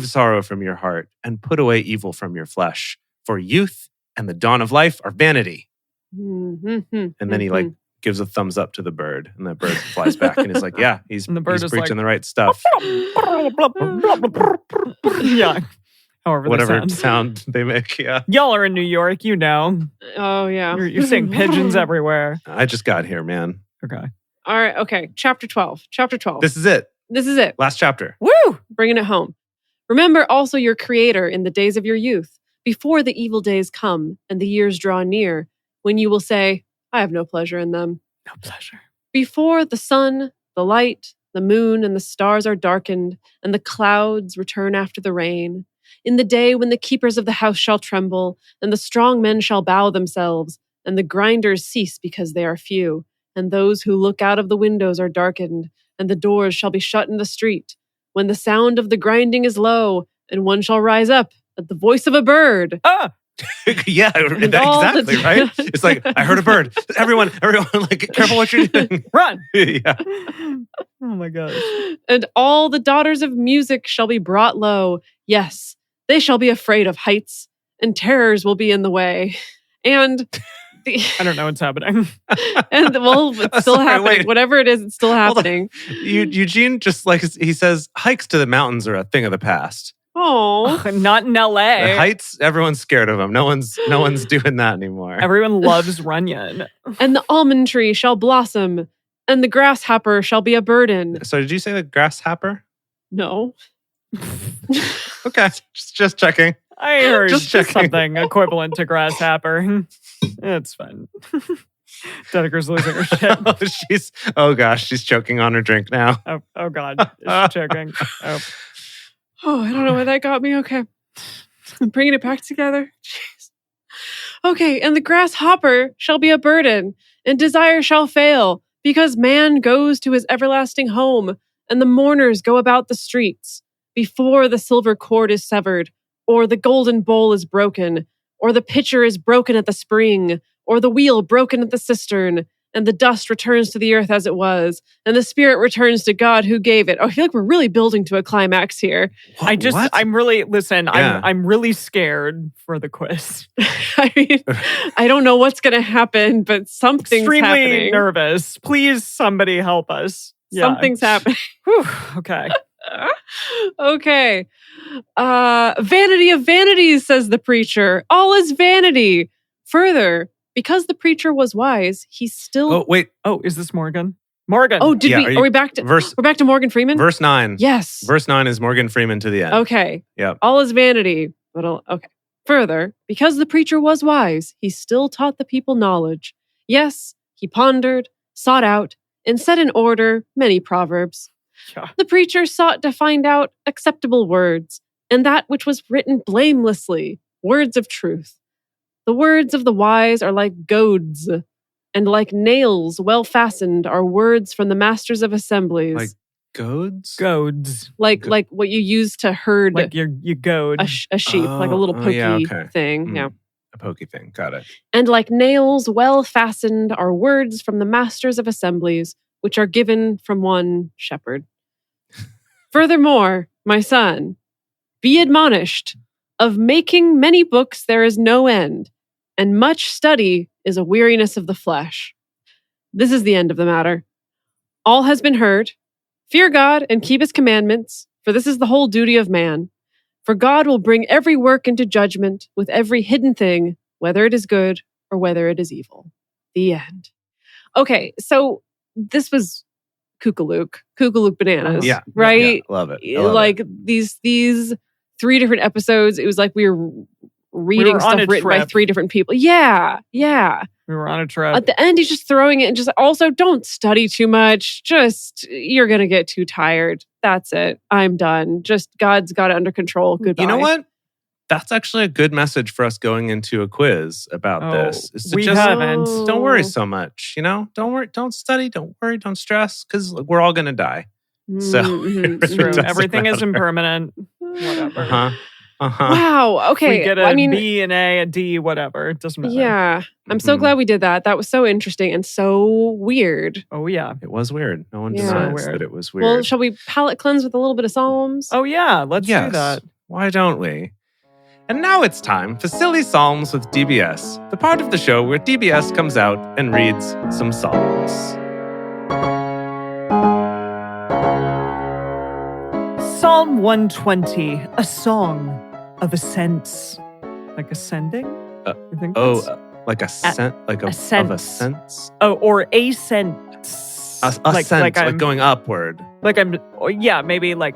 sorrow from your heart and put away evil from your flesh. For youth and the dawn of life are vanity. And then he like gives a thumbs up to the bird, and the bird flies back and is like, yeah, he's preaching like, the right stuff. Yeah. However, Whatever sound they make, yeah. Y'all are in New York, you know. Oh, yeah. You're seeing pigeons everywhere. I just got here, man. Okay. All right. Okay. Chapter 12. This is it. This is it. Last chapter. Woo! Bringing it home. Remember also your Creator in the days of your youth, before the evil days come and the years draw near, when you will say, I have no pleasure in them. No pleasure. Before the sun, the light, the moon, and the stars are darkened, and the clouds return after the rain, in the day when the keepers of the house shall tremble, and the strong men shall bow themselves, and the grinders cease because they are few, and those who look out of the windows are darkened, and the doors shall be shut in the street, when the sound of the grinding is low, and one shall rise up at the voice of a bird. Ah! Yeah, exactly, right? It's like, I heard a bird. Everyone, like, careful what you're doing. Run! Yeah. Oh my gosh. And all the daughters of music shall be brought low. Yes, they shall be afraid of heights, and terrors will be in the way. And I don't know what's happening. and it's still happening. Wait. Whatever it is, it's still happening. Eugene just like, he says, hikes to the mountains are a thing of the past. Oh, Not in LA. The heights, everyone's scared of them. No one's doing that anymore. Everyone loves Runyon. and the almond tree shall blossom, and the grasshopper shall be a burden. So did you say the grasshopper? No. Okay, just checking. I heard Just checking. something equivalent to grasshopper. It's fun. Dedeker's losing her shit. Oh gosh, she's choking on her drink now. Oh God, is she choking? Oh. Oh, I don't know why that got me. Okay. I'm bringing it back together. Jeez. Okay, and the grasshopper shall be a burden, and desire shall fail, because man goes to his everlasting home, and the mourners go about the streets, before the silver cord is severed, or the golden bowl is broken, or the pitcher is broken at the spring, or the wheel broken at the cistern, and the dust returns to the earth as it was, and the spirit returns to God who gave it. Oh, I feel like we're really building to a climax here. What? I'm really, listen, Yeah. I'm really scared for the quiz. I mean, I don't know what's going to happen, but something's Extremely happening. nervous. Please, somebody help us. Yeah. Something's happening. Whew, okay. Okay. Vanity of vanities, says the preacher. All is vanity. Further, because the preacher was wise, he still... Oh wait, Oh, is this Morgan? Morgan. Oh, did Yeah, we? are Are we back to... verse We're back to Morgan Freeman? verse 9. Yes. Verse 9 is Morgan Freeman to the end. Okay. Yep. All is vanity. But okay. Further, because the preacher was wise, he still taught the people knowledge. Yes, he pondered, sought out, and set in order many proverbs. Yeah. The preacher sought to find out acceptable words, and that which was written blamelessly, words of truth. The words of the wise are like goads, and like nails well fastened are words from the masters of assemblies. Like goads? Goads. Like what you use to herd Like you goad. a sheep, like a little pokey yeah, okay. thing. Mm. Yeah. A pokey thing. Got it. And like nails well fastened are words from the masters of assemblies, which are given from one shepherd. Furthermore, my son, be admonished, of making many books there is no end, and much study is a weariness of the flesh. This is the end of the matter. All has been heard. Fear God and keep his commandments, for this is the whole duty of man. For God will bring every work into judgment with every hidden thing, whether it is good or whether it is evil. The end. Okay, so this was Kookalook Bananas. Yeah. Right? Yeah, love it. I love Like it. these 3 different episodes. It was like we were reading were on stuff a written by trip. 3 different people. Yeah. We were on a trip. At the end, he's just throwing it and just also don't study too much. Just, you're going to get too tired. That's it. I'm done. Just God's got it under control. Goodbye. You know what? That's actually a good message for us going into a quiz about this. Is to we just haven't. don't worry so much. Don't worry, don't study, don't worry, don't stress, because we're all going to die. So It's true. Everything is impermanent. Whatever. Wow. Okay. We get a B, an A, a D, whatever. It doesn't matter. Yeah. I'm so glad we did that. That was so interesting and so weird. Oh, yeah. It was weird. No one Yeah. denies So weird. that it was weird. Well, shall we palate cleanse with a little bit of Psalms? Oh, yeah. Let's do that. Why don't we? And now it's time for Silly Psalms with DBS, the part of the show where DBS comes out and reads some psalms. Psalm 120, a song of ascents. Like ascending? I think Like a scent, like a ascent. of a sense? Oh, or ascents. Ascent, like going upward. Like I'm, maybe like,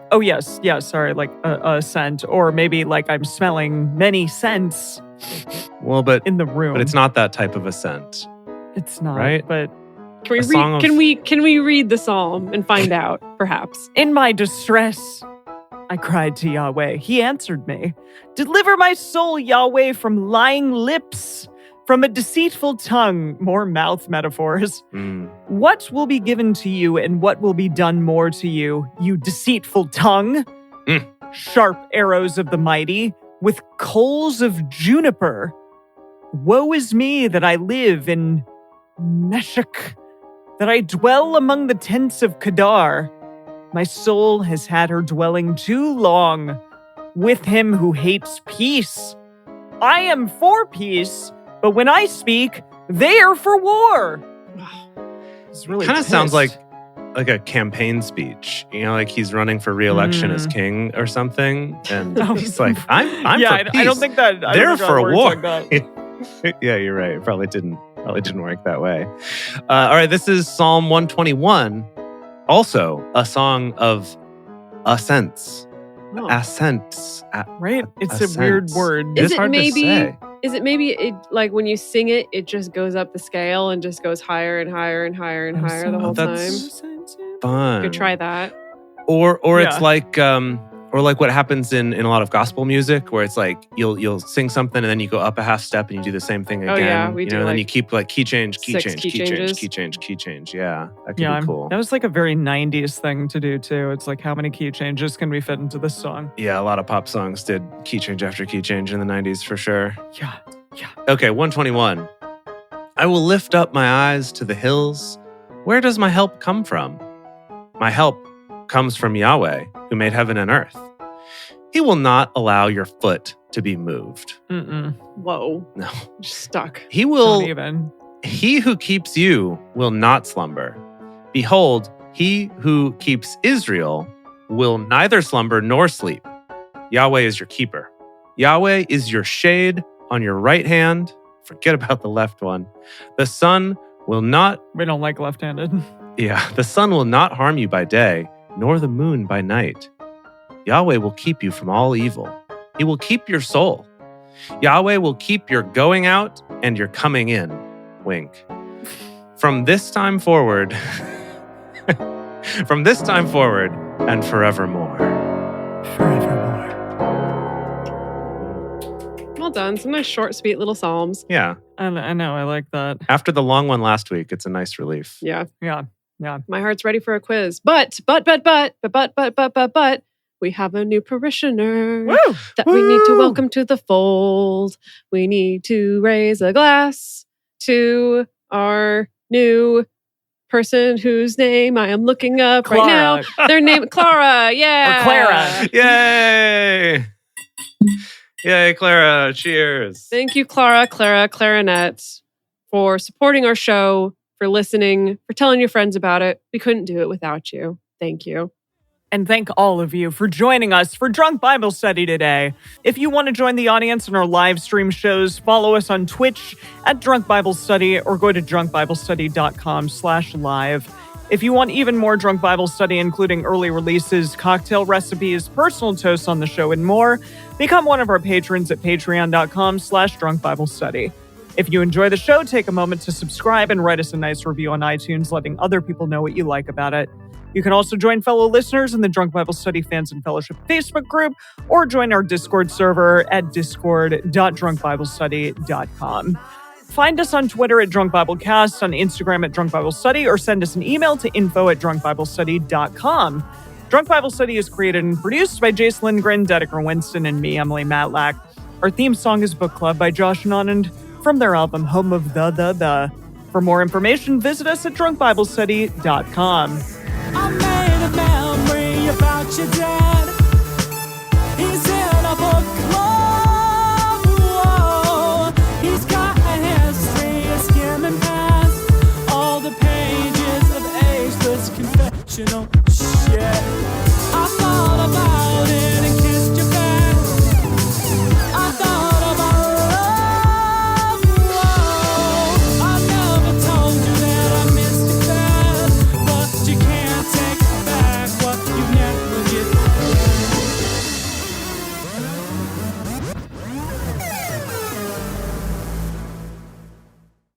sorry, like a scent. Or maybe like I'm smelling many scents in the room. But it's not that type of a scent. It's not, right? But can we read the psalm and find out, perhaps? In my distress, I cried to Yahweh. He answered me. Deliver my soul, Yahweh, from lying lips, from a deceitful tongue. More mouth metaphors. What will be given to you and what will be done more to you, you deceitful tongue? Sharp arrows of the mighty with coals of juniper. Woe is me that I live in Meshach, that I dwell among the tents of Kedar. My soul has had her dwelling too long with him who hates peace. I am for peace, but when I speak, they are for war. It's really kind of sounds like a campaign speech. Like he's running for re-election as king or something, and he's like, "I'm for peace." I don't think that they're for war. Like Yeah, you're right. It probably didn't work that way. All right, this is Psalm 121. Also, a song of ascents. Ascents. Right? It's ascents. a weird word. Is It's hard to say. Is it maybe like when you sing it, it just goes up the scale and just goes higher and higher and higher and higher the whole time? That's fun. You could try that. Or it's like what happens in a lot of gospel music, where it's like you'll sing something and then you go up a half step and you do the same thing again. Oh yeah, we do. And then you keep like key change. Yeah, that could be cool. That was like a very 90s thing to do too. It's like how many key changes can we fit into this song? Yeah, a lot of pop songs did key change after key change in the 90s for sure. Yeah. Okay, 121. I will lift up my eyes to the hills. Where does my help come from? My help comes from Yahweh, who made heaven and earth. He will not allow your foot to be moved. Whoa. No. Just stuck. He will. Don't even. He who keeps you will not slumber. Behold, he who keeps Israel will neither slumber nor sleep. Yahweh is your keeper. Yahweh is your shade on your right hand. Forget about the left one. The sun will not. We don't like left-handed. Yeah, the sun will not harm you by day, nor the moon by night. Yahweh will keep you from all evil. He will keep your soul. Yahweh will keep your going out and your coming in. Wink. From this time forward, and forevermore. Well done. Some nice short, sweet little psalms. Yeah. I know. I like that. After the long one last week, it's a nice relief. Yeah. Yeah. My heart's ready for a quiz. But, we have a new parishioner that we need to welcome to the fold. We need to raise a glass to our new person whose name I am looking up Clara. right now. Their name, Clara. Yeah. Or Clara. Yay! Yay, Clara. Cheers. Thank you, Clarinet, for supporting our show, for listening, for telling your friends about it. We couldn't do it without you. Thank you. And thank all of you for joining us for Drunk Bible Study today. If you want to join the audience in our live stream shows, follow us on Twitch at Drunk Bible Study or go to drunkbiblestudy.com/live. If you want even more Drunk Bible Study, including early releases, cocktail recipes, personal toasts on the show, and more, become one of our patrons at patreon.com/drunkbiblestudy. If you enjoy the show, take a moment to subscribe and write us a nice review on iTunes, letting other people know what you like about it. You can also join fellow listeners in the Drunk Bible Study Fans and Fellowship Facebook group, or join our Discord server at discord.drunkbiblestudy.com. Find us on Twitter at Drunk Bible Cast, on Instagram at Drunk Bible Study, or send us an email to info@drunkbiblestudy.com. Drunk Bible Study is created and produced by Jace Lindgren, Dedeker Winston, and me, Emily Matlack. Our theme song is Book Club by Josh and Anand from their album Home of the. For more information, visit us at drunkbiblestudy.com. I made a memory about your dad.